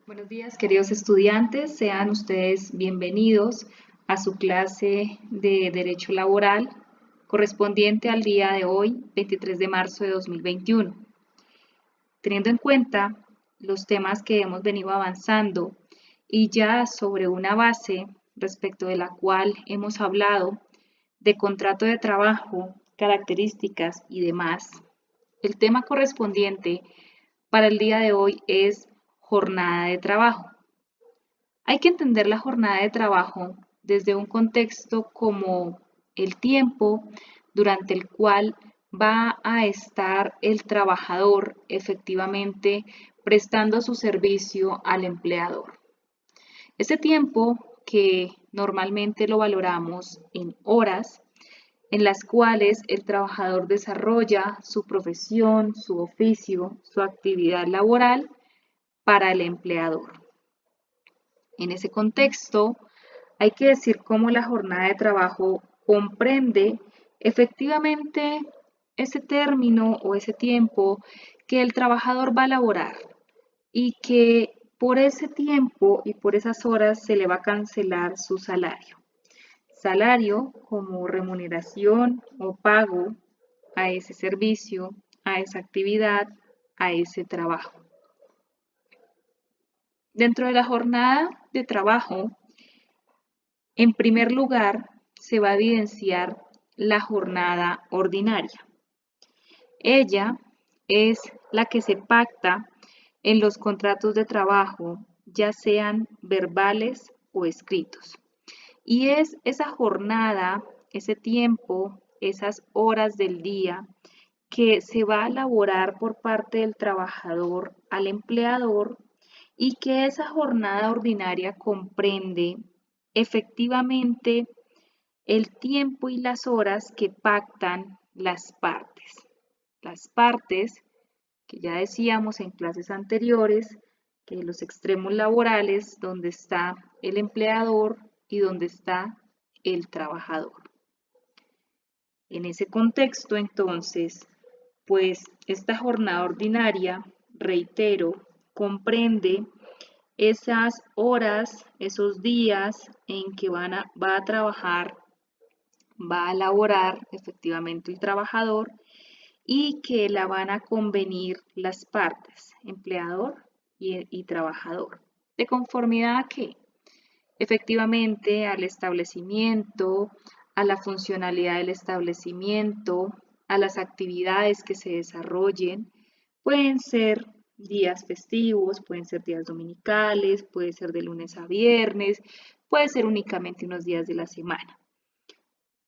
Buenos días, queridos estudiantes. Sean ustedes bienvenidos a su clase de Derecho Laboral correspondiente al día de hoy, 23 de marzo de 2021. Teniendo en cuenta los temas que hemos venido avanzando y ya sobre una base respecto de la cual hemos hablado de contrato de trabajo, características y demás, el tema correspondiente para el día de hoy es jornada de trabajo. Hay que entender la jornada de trabajo desde un contexto como el tiempo durante el cual va a estar el trabajador efectivamente prestando su servicio al empleador. Ese tiempo que normalmente lo valoramos en horas, en las cuales el trabajador desarrolla su profesión, su oficio, su actividad laboral para el empleador. En ese contexto, hay que decir cómo la jornada de trabajo comprende efectivamente ese término o ese tiempo que el trabajador va a laborar y que por ese tiempo y por esas horas se le va a cancelar su salario. Salario como remuneración o pago a ese servicio, a esa actividad, a ese trabajo. Dentro de la jornada de trabajo, en primer lugar, se va a evidenciar la jornada ordinaria. Ella es la que se pacta en los contratos de trabajo, ya sean verbales o escritos. Y es esa jornada, ese tiempo, esas horas del día que se va a elaborar por parte del trabajador al empleador y que esa jornada ordinaria comprende efectivamente el tiempo y las horas que pactan las partes. Las partes, que ya decíamos en clases anteriores, que los extremos laborales, donde está el empleador y donde está el trabajador. En ese contexto, entonces, pues esta jornada ordinaria, reitero, comprende esas horas, esos días en que va a trabajar, va a laborar efectivamente el trabajador y que la van a convenir las partes, empleador y trabajador. ¿De conformidad a qué? Efectivamente al establecimiento, a la funcionalidad del establecimiento, a las actividades que se desarrollen. Pueden ser días festivos, pueden ser días dominicales, puede ser de lunes a viernes, puede ser únicamente unos días de la semana.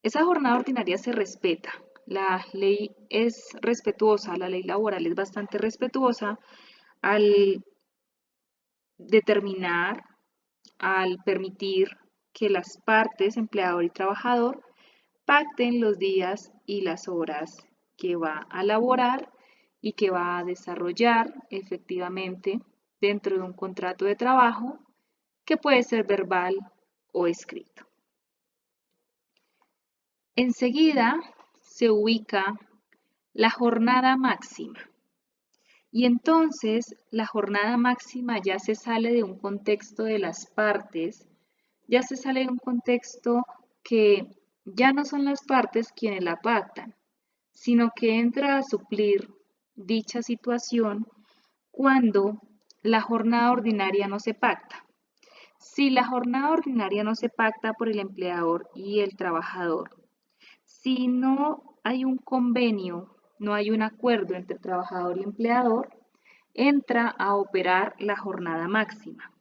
Esa jornada ordinaria se respeta. La ley es respetuosa, la ley laboral es bastante respetuosa al determinar, al permitir que las partes, empleador y trabajador, pacten los días y las horas que va a laborar y que va a desarrollar efectivamente dentro de un contrato de trabajo que puede ser verbal o escrito. Enseguida se ubica la jornada máxima. Y entonces la jornada máxima ya se sale de un contexto de las partes, ya se sale de un contexto que ya no son las partes quienes la pactan, sino que entra a suplir dicha situación cuando la jornada ordinaria no se pacta. Si la jornada ordinaria no se pacta por el empleador y el trabajador, si no hay un convenio, no hay un acuerdo entre trabajador y empleador, entra a operar la jornada máxima.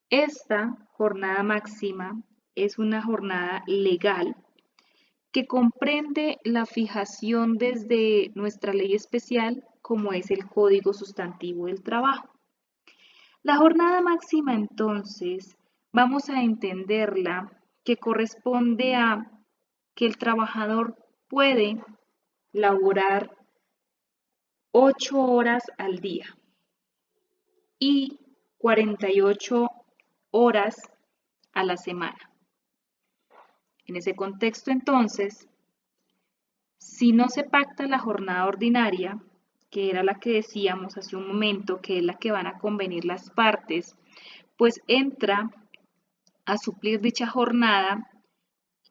Esta jornada máxima es una jornada legal que comprende la fijación desde nuestra ley especial como es el Código Sustantivo del Trabajo. La jornada máxima entonces vamos a entenderla que corresponde a que el trabajador puede laborar 8 horas al día y 48 horas a la semana. En ese contexto, entonces, si no se pacta la jornada ordinaria, que era la que decíamos hace un momento, que es la que van a convenir las partes, pues entra a suplir dicha jornada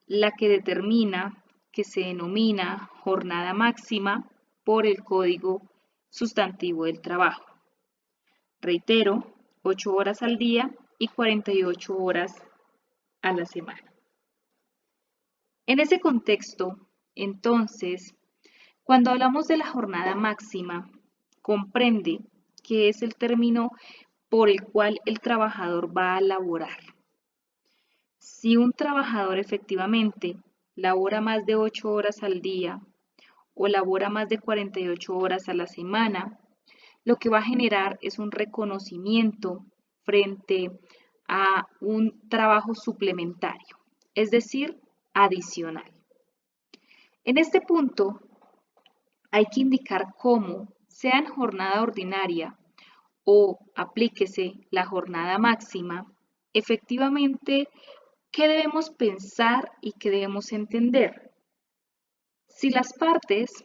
la que determina, que se denomina jornada máxima por el Código Sustantivo del Trabajo. Reitero, 8 horas al día y 48 horas a la semana. En ese contexto, entonces, cuando hablamos de la jornada máxima, comprende que es el término por el cual el trabajador va a laborar. Si un trabajador efectivamente labora más de 8 horas al día o labora más de 48 horas a la semana, lo que va a generar es un reconocimiento frente a un trabajo suplementario, es decir, adicional. En este punto, hay que indicar cómo, sea en jornada ordinaria o aplíquese la jornada máxima, efectivamente, ¿qué debemos pensar y qué debemos entender? Si las partes,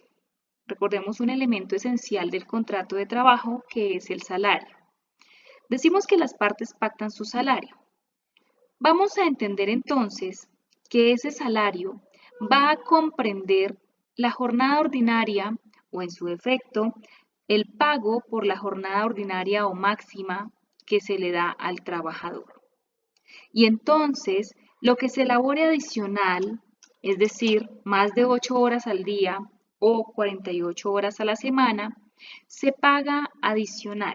recordemos un elemento esencial del contrato de trabajo que es el salario. Decimos que las partes pactan su salario. Vamos a entender entonces que ese salario va a comprender la jornada ordinaria o en su defecto el pago por la jornada ordinaria o máxima que se le da al trabajador. Y entonces lo que se elabore adicional, es decir, más de 8 horas al día o 48 horas a la semana, se paga adicional.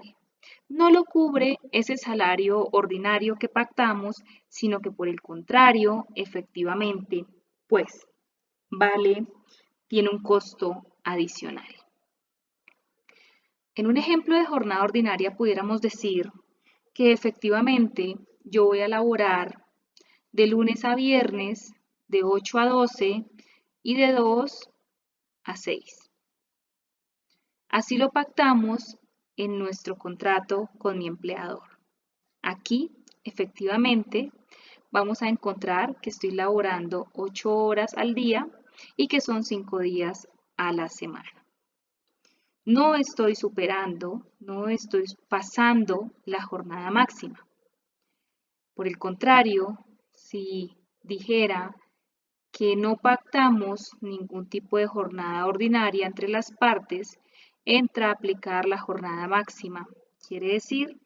No lo cubre ese salario ordinario que pactamos, sino que por el contrario, efectivamente, pues tiene un costo adicional. En un ejemplo de jornada ordinaria pudiéramos decir que efectivamente yo voy a laborar de lunes a viernes de 8 a 12 y de 2 a 6. Así lo pactamos en nuestro contrato con mi empleador. Aquí, efectivamente, vamos a encontrar que estoy laborando 8 horas al día y que son 5 días a la semana. No estoy superando, no estoy pasando la jornada máxima. Por el contrario, si dijera que no pactamos ningún tipo de jornada ordinaria entre las partes, entra a aplicar la jornada máxima. Quiere decir,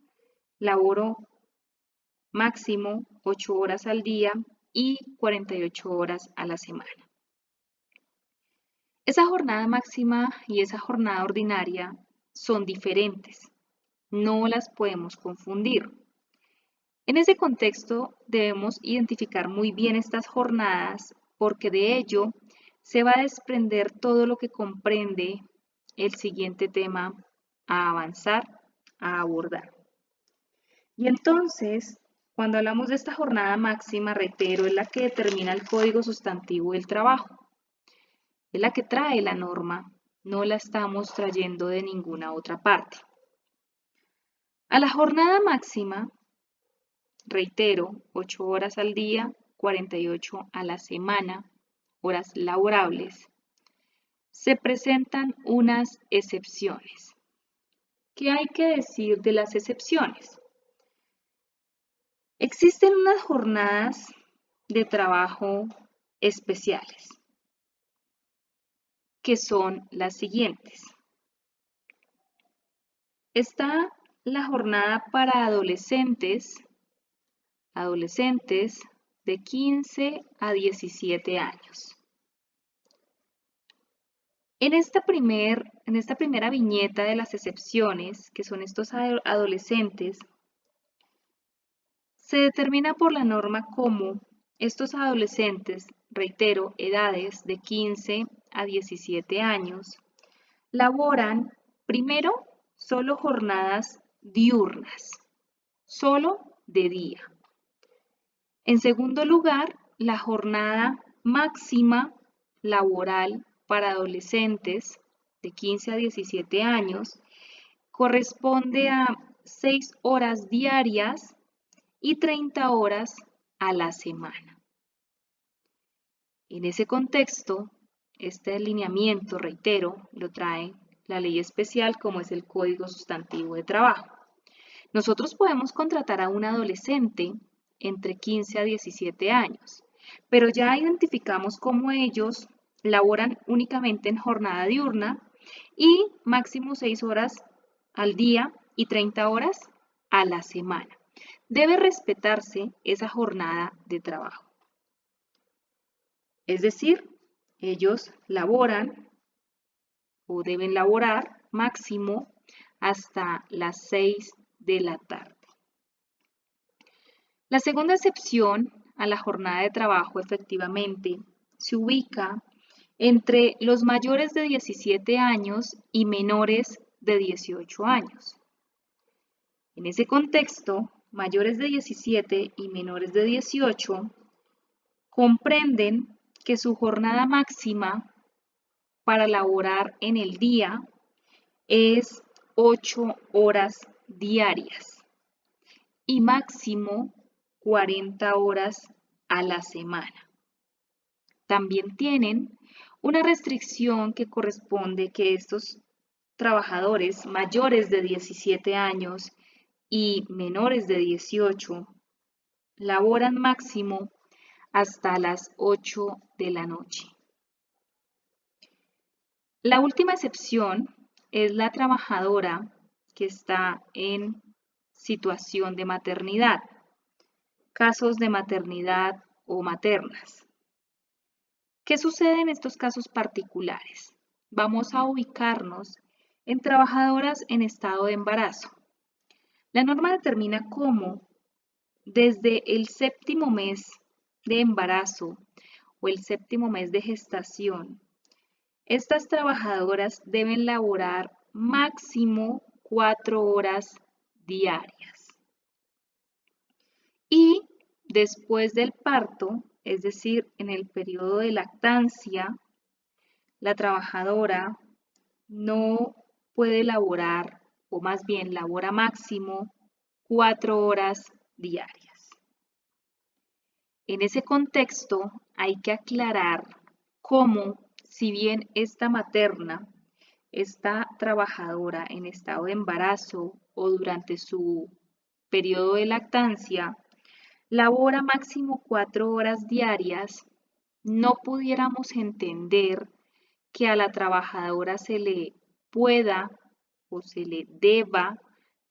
laboro máximo 8 horas al día y 48 horas a la semana. Esa jornada máxima y esa jornada ordinaria son diferentes, no las podemos confundir. En ese contexto debemos identificar muy bien estas jornadas porque de ello se va a desprender todo lo que comprende el siguiente tema a avanzar, a abordar. Y entonces, cuando hablamos de esta jornada máxima, reitero, es la que determina el Código Sustantivo del Trabajo. Es la que trae la norma, no la estamos trayendo de ninguna otra parte. A la jornada máxima, reitero, 8 horas al día, 48 a la semana, horas laborables, se presentan unas excepciones. ¿Qué hay que decir de las excepciones? Existen unas jornadas de trabajo especiales, que son las siguientes. Está la jornada para adolescentes de 15 a 17 años. En esta primera viñeta de las excepciones, que son estos adolescentes, se determina por la norma como estos adolescentes, reitero, edades de 15 a 17 años, laboran primero solo jornadas diurnas, solo de día. En segundo lugar, la jornada máxima laboral para adolescentes de 15 a 17 años corresponde a 6 horas diarias y 30 horas a la semana. En ese contexto, este alineamiento, reitero, lo trae la ley especial como es el Código Sustantivo de Trabajo. Nosotros podemos contratar a un adolescente entre 15 a 17 años, pero ya identificamos cómo ellos laboran únicamente en jornada diurna y máximo 6 horas al día y 30 horas a la semana. Debe respetarse esa jornada de trabajo. Es decir, ellos laboran o deben laborar máximo hasta las 6 de la tarde. La segunda excepción a la jornada de trabajo efectivamente se ubica entre los mayores de 17 años y menores de 18 años. En ese contexto, mayores de 17 y menores de 18 comprenden que su jornada máxima para laborar en el día es 8 horas diarias y máximo 40 horas a la semana. También tienen una restricción que corresponde que estos trabajadores mayores de 17 años y menores de 18 laboran máximo hasta las 8 de la noche. La última excepción es la trabajadora que está en situación de maternidad, casos de maternidad o maternas. ¿Qué sucede en estos casos particulares? Vamos a ubicarnos en trabajadoras en estado de embarazo. La norma determina cómo desde el séptimo mes de embarazo o el séptimo mes de gestación, estas trabajadoras deben laborar máximo 4 horas diarias. Y después del parto, es decir, en el periodo de lactancia, la trabajadora no puede laborar, o más bien labora máximo 4 horas diarias. En ese contexto hay que aclarar cómo, si bien esta materna, esta trabajadora en estado de embarazo o durante su periodo de lactancia, labora máximo 4 horas diarias, no pudiéramos entender que a la trabajadora se le pueda o se le deba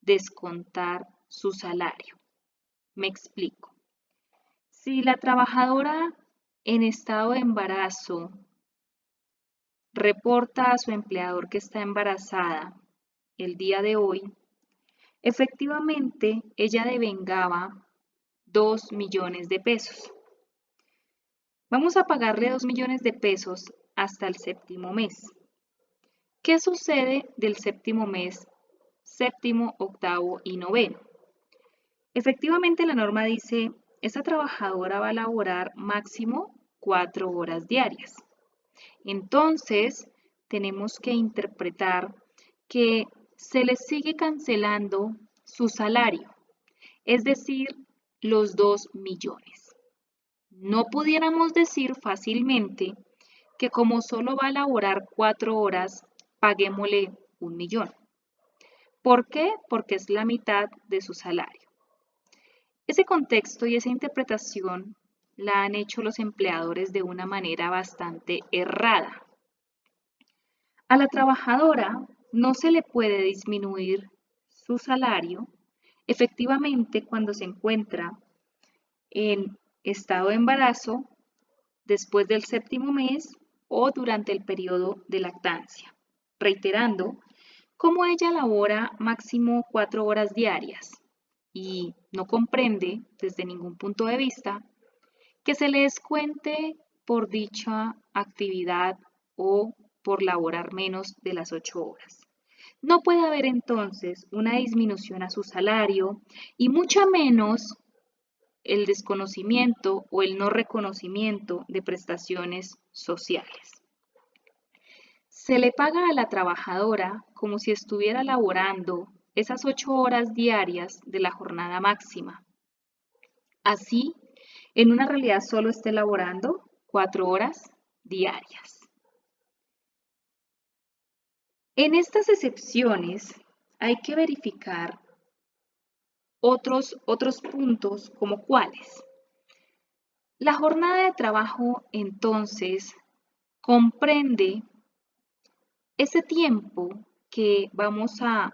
descontar su salario. Me explico. Si la trabajadora en estado de embarazo reporta a su empleador que está embarazada el día de hoy, efectivamente ella devengaba 2 millones de pesos. Vamos a pagarle 2 millones de pesos hasta el séptimo mes. ¿Qué sucede del séptimo mes, séptimo, octavo y noveno? Efectivamente la norma dice, esta trabajadora va a laborar máximo 4 horas diarias. Entonces, tenemos que interpretar que se le sigue cancelando su salario, es decir, los 2 millones. No pudiéramos decir fácilmente que como solo va a laborar 4 horas, paguémosle 1 millón. ¿Por qué? Porque es la mitad de su salario. Ese contexto y esa interpretación la han hecho los empleadores de una manera bastante errada. A la trabajadora no se le puede disminuir su salario efectivamente cuando se encuentra en estado de embarazo, después del séptimo mes o durante el periodo de lactancia. Reiterando, como ella labora máximo 4 horas diarias y no comprende desde ningún punto de vista que se le descuente por dicha actividad o por laborar menos de las 8 horas. No puede haber entonces una disminución a su salario y mucho menos el desconocimiento o el no reconocimiento de prestaciones sociales. Se le paga a la trabajadora como si estuviera laborando esas 8 horas diarias de la jornada máxima. Así, en una realidad solo esté laborando 4 horas diarias. En estas excepciones hay que verificar otros puntos como cuáles. La jornada de trabajo entonces comprende ese tiempo que vamos a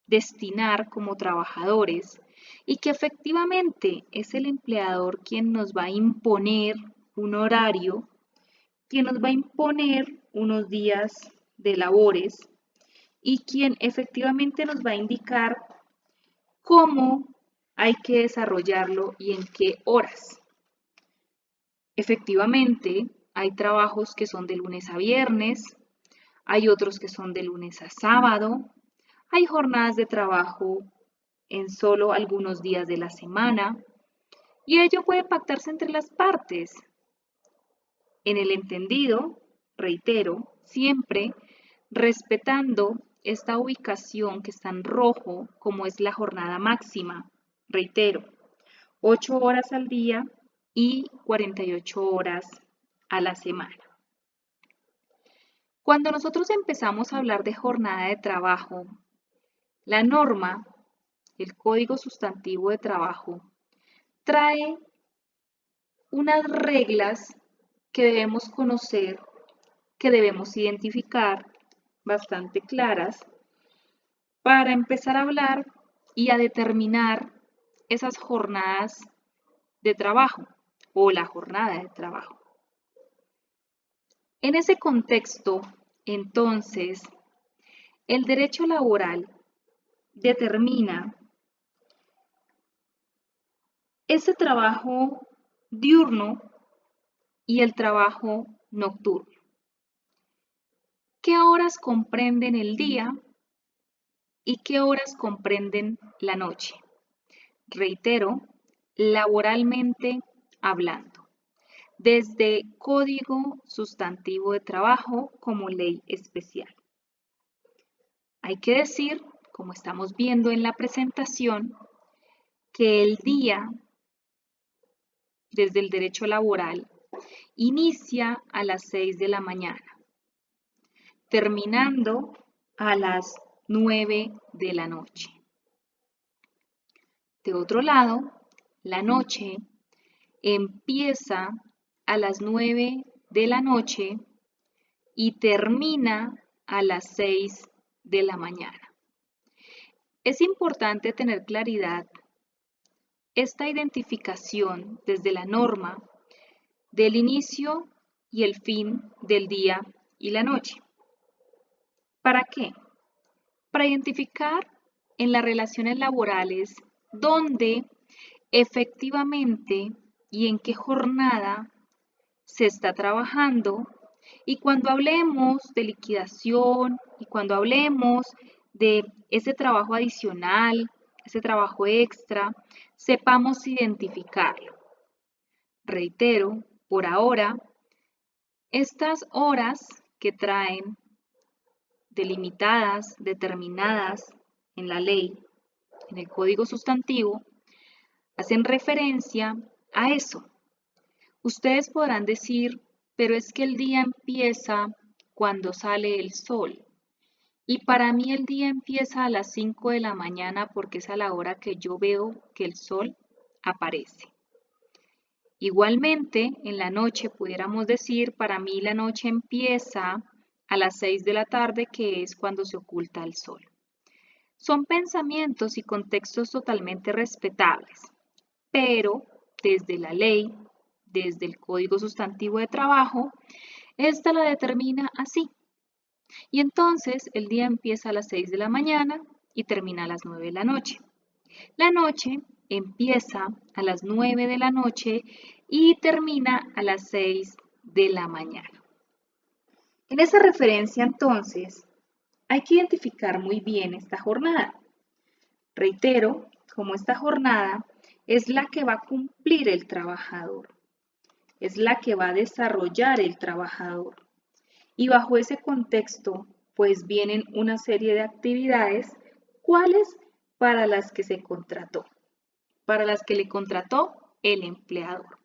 destinar como trabajadores y que efectivamente es el empleador quien nos va a imponer un horario, quien nos va a imponer unos días de labores y quien efectivamente nos va a indicar cómo hay que desarrollarlo y en qué horas. Efectivamente, hay trabajos que son de lunes a viernes, hay otros que son de lunes a sábado, hay jornadas de trabajo en solo algunos días de la semana y ello puede pactarse entre las partes. En el entendido, reitero, siempre respetando esta ubicación que está en rojo como es la jornada máxima. Reitero, 8 horas al día y 48 horas a la semana. Cuando nosotros empezamos a hablar de jornada de trabajo, la norma, el Código Sustantivo de Trabajo, trae unas reglas que debemos conocer, que debemos identificar, bastante claras, para empezar a hablar y a determinar esas jornadas de trabajo o la jornada de trabajo. En ese contexto, entonces, el derecho laboral determina ese trabajo diurno y el trabajo nocturno. ¿Qué horas comprenden el día y qué horas comprenden la noche? Reitero, laboralmente hablando, desde Código Sustantivo de Trabajo como ley especial. Hay que decir, como estamos viendo en la presentación, que el día, desde el derecho laboral, inicia a las 6 de la mañana, terminando a las 9 de la noche. De otro lado, la noche empieza a las 9 de la noche y termina a las 6 de la mañana. Es importante tener claridad esta identificación desde la norma del inicio y el fin del día y la noche. ¿Para qué? Para identificar en las relaciones laborales dónde efectivamente y en qué jornada se está trabajando y cuando hablemos de liquidación y cuando hablemos de ese trabajo adicional, ese trabajo extra, sepamos identificarlo. Reitero, por ahora, estas horas que traen delimitadas, determinadas en la ley, en el Código Sustantivo, hacen referencia a eso. Ustedes podrán decir, pero es que el día empieza cuando sale el sol. Y para mí el día empieza a las 5 de la mañana porque es a la hora que yo veo que el sol aparece. Igualmente, en la noche pudiéramos decir, para mí la noche empieza a las 6 de la tarde, que es cuando se oculta el sol. Son pensamientos y contextos totalmente respetables, pero desde la ley, desde el Código Sustantivo de Trabajo, esta la determina así. Y entonces el día empieza a las 6 de la mañana y termina a las 9 de la noche. La noche empieza a las 9 de la noche y termina a las 6 de la mañana. En esa referencia, entonces, hay que identificar muy bien esta jornada. Reitero, como esta jornada es la que va a cumplir el trabajador, es la que va a desarrollar el trabajador. Y bajo ese contexto, pues vienen una serie de actividades, ¿cuáles? Para las que se contrató, para las que le contrató el empleador.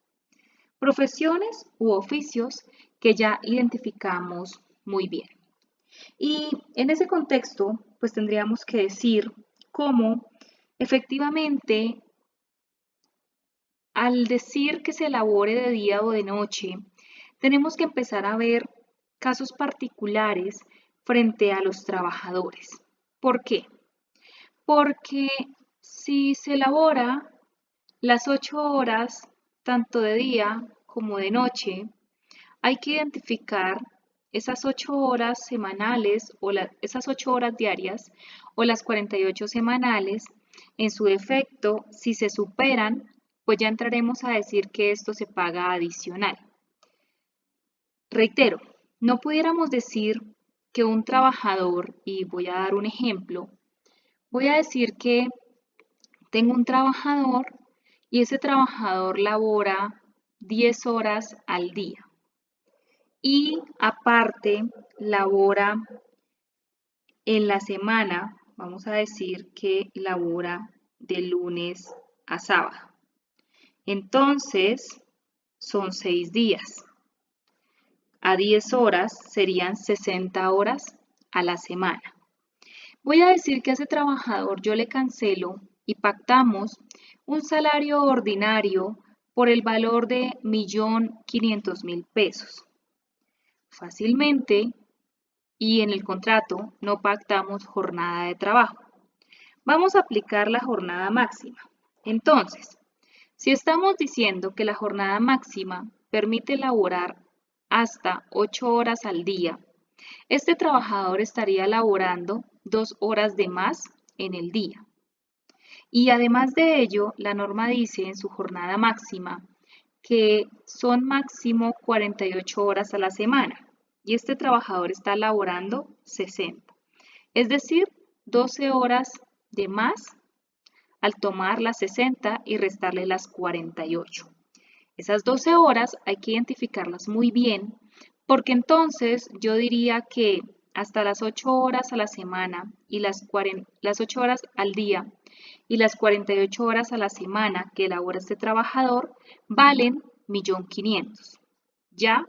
Profesiones u oficios que ya identificamos muy bien. Y en ese contexto, pues tendríamos que decir cómo efectivamente al decir que se labore de día o de noche, tenemos que empezar a ver casos particulares frente a los trabajadores. ¿Por qué? Porque si se labora las 8 horas, tanto de día como de noche, hay que identificar esas 8 horas semanales o esas 8 horas diarias o las 48 semanales. En su defecto, si se superan, pues ya entraremos a decir que esto se paga adicional. Reitero, no pudiéramos decir que un trabajador, y voy a dar un ejemplo, voy a decir que tengo un trabajador y ese trabajador labora 10 horas al día y aparte labora en la semana, vamos a decir que labora de lunes a sábado. Entonces, son 6 días. A 10 horas serían 60 horas a la semana. Voy a decir que a ese trabajador yo le cancelo y pactamos un salario ordinario por el valor de 1.500.000 pesos. Fácilmente, y en el contrato no pactamos jornada de trabajo. Vamos a aplicar la jornada máxima. Entonces, si estamos diciendo que la jornada máxima permite laborar hasta 8 horas al día, este trabajador estaría laborando 2 horas de más en el día. Y además de ello, la norma dice en su jornada máxima que son máximo 48 horas a la semana y este trabajador está laborando 60, es decir, 12 horas de más al tomar las 60 y restarle las 48. Esas 12 horas hay que identificarlas muy bien porque entonces yo diría que hasta las 8 horas a la semana y las 8 horas al día y las 48 horas a la semana que elabora este trabajador valen 1.500.000. Ya,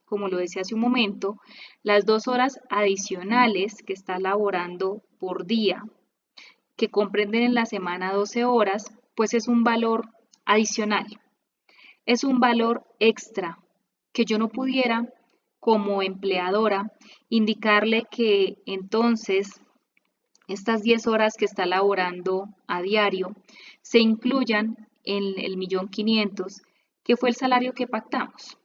como lo decía hace un momento, las 2 horas adicionales que está laborando por día, que comprenden en la semana 12 horas, pues es un valor adicional, es un valor extra que yo no pudiera como empleadora indicarle que entonces estas 10 horas que está laborando a diario se incluyan en el 1.500.000, que fue el salario que pactamos,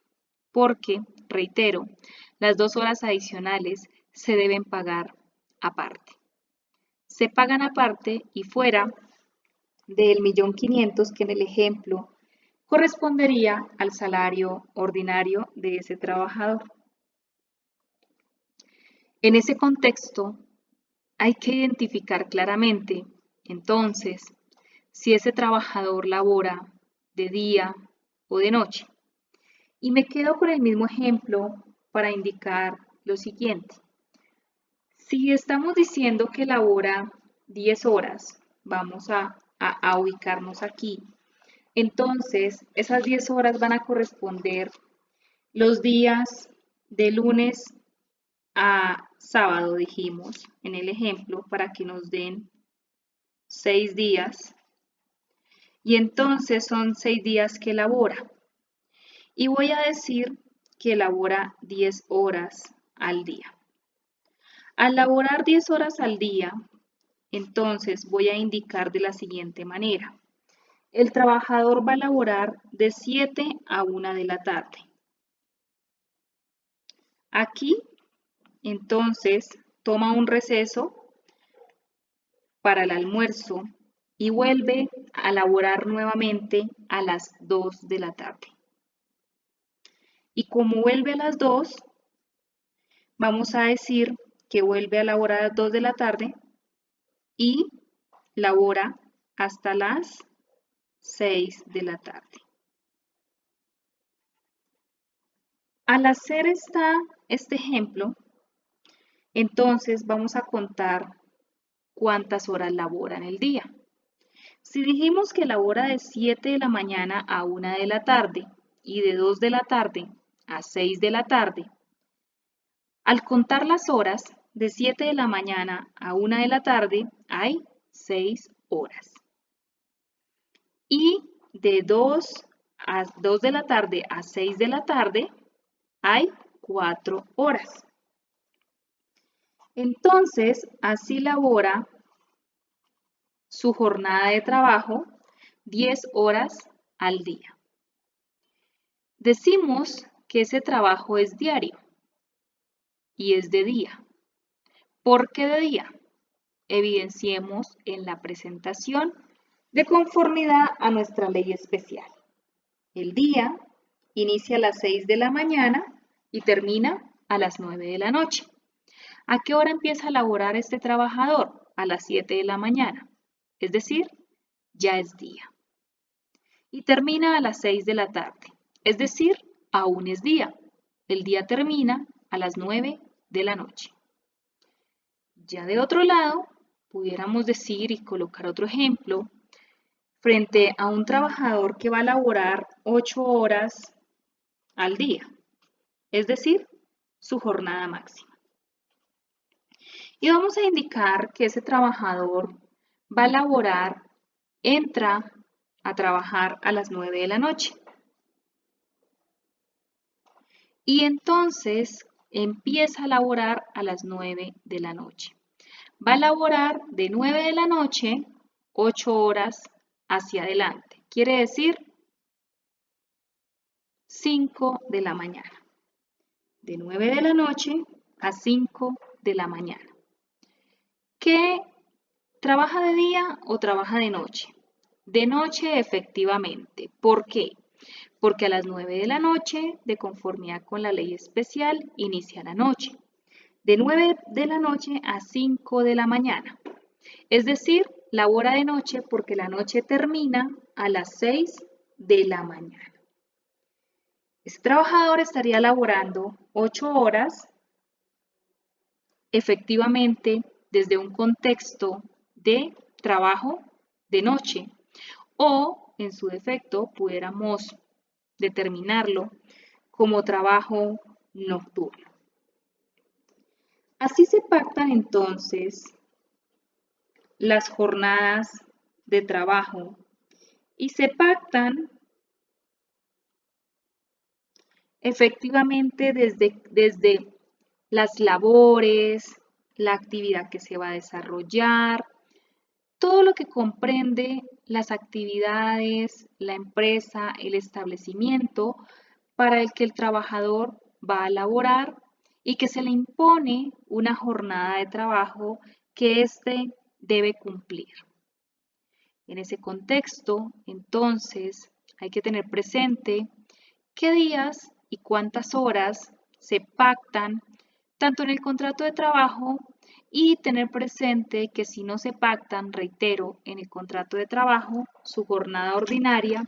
porque, reitero, las 2 horas adicionales se deben pagar aparte. Se pagan aparte y fuera del 1.500.000 que en el ejemplo correspondería al salario ordinario de ese trabajador. En ese contexto, hay que identificar claramente, entonces, si ese trabajador labora de día o de noche. Y me quedo con el mismo ejemplo para indicar lo siguiente. Si estamos diciendo que labora 10 horas, vamos a ubicarnos aquí. Entonces, esas 10 horas van a corresponder los días de lunes a sábado, dijimos en el ejemplo, para que nos den 6 días. Y entonces son 6 días que labora. Y voy a decir que labora 10 horas al día. Al laborar 10 horas al día, entonces voy a indicar de la siguiente manera. El trabajador va a laborar de 7 a 1 de la tarde. Aquí, entonces, toma un receso para el almuerzo y vuelve a laborar nuevamente a las 2 de la tarde. Y como vuelve a las 2, vamos a decir que vuelve a laborar a las 2 de la tarde y labora hasta las 6 de la tarde. Al hacer este ejemplo, entonces vamos a contar cuántas horas labora en el día. Si dijimos que labora de 7 de la mañana a 1 de la tarde y de 2 de la tarde a 6 de la tarde, al contar las horas de 7 de la mañana a 1 de la tarde hay 6 horas. Y de 2 de la tarde a 6 de la tarde hay 4 horas. Entonces, así labora su jornada de trabajo 10 horas al día. Decimos que ese trabajo es diario y es de día. ¿Por qué de día? Evidenciemos en la presentación de conformidad a nuestra ley especial. El día inicia a las 6 de la mañana y termina a las 9 de la noche. ¿A qué hora empieza a laborar este trabajador? A las 7 de la mañana, es decir, ya es día. Y termina a las 6 de la tarde, es decir, aún es día. El día termina a las 9 de la noche. Ya de otro lado, pudiéramos decir y colocar otro ejemplo, frente a un trabajador que va a laborar 8 horas al día, es decir, su jornada máxima. Y vamos a indicar que ese trabajador va a laborar, entra a trabajar a las 9 de la noche. Y entonces empieza a laborar a las 9 de la noche. Va a laborar de 9 de la noche 8 horas hacia adelante. Quiere decir 5 de la mañana. De 9 de la noche a 5 de la mañana. ¿Qué trabaja de día o trabaja de noche? De noche efectivamente. ¿Por qué? Porque a las 9 de la noche, de conformidad con la ley especial, inicia la noche. De 9 de la noche a 5 de la mañana. Es decir, labora de noche porque la noche termina a las 6 de la mañana. Este trabajador estaría laborando 8 horas, efectivamente, desde un contexto de trabajo de noche, o en su defecto pudiéramos determinarlo como trabajo nocturno. Así se pactan entonces las jornadas de trabajo y se pactan efectivamente desde las labores, la actividad que se va a desarrollar, todo lo que comprende las actividades, la empresa, el establecimiento para el que el trabajador va a laborar y que se le impone una jornada de trabajo que éste debe cumplir. En ese contexto, entonces, hay que tener presente qué días y cuántas horas se pactan tanto en el contrato de trabajo y tener presente que si no se pactan, reitero, en el contrato de trabajo, su jornada ordinaria,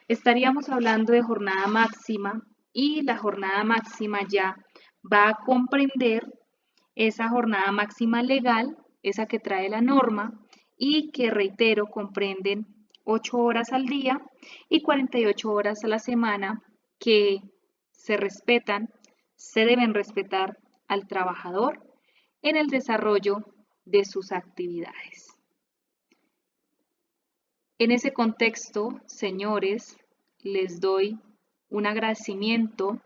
estaríamos hablando de jornada máxima y la jornada máxima ya va a comprender esa jornada máxima legal, esa que trae la norma y que, reitero, comprenden 8 horas al día y 48 horas a la semana que se respetan, se deben respetar al trabajador en el desarrollo de sus actividades. En ese contexto, señores, les doy un agradecimiento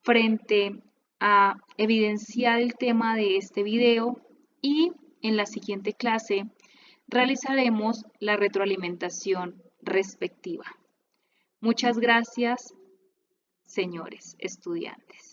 frente a evidenciar el tema de este video y en la siguiente clase realizaremos la retroalimentación respectiva. Muchas gracias, señores estudiantes.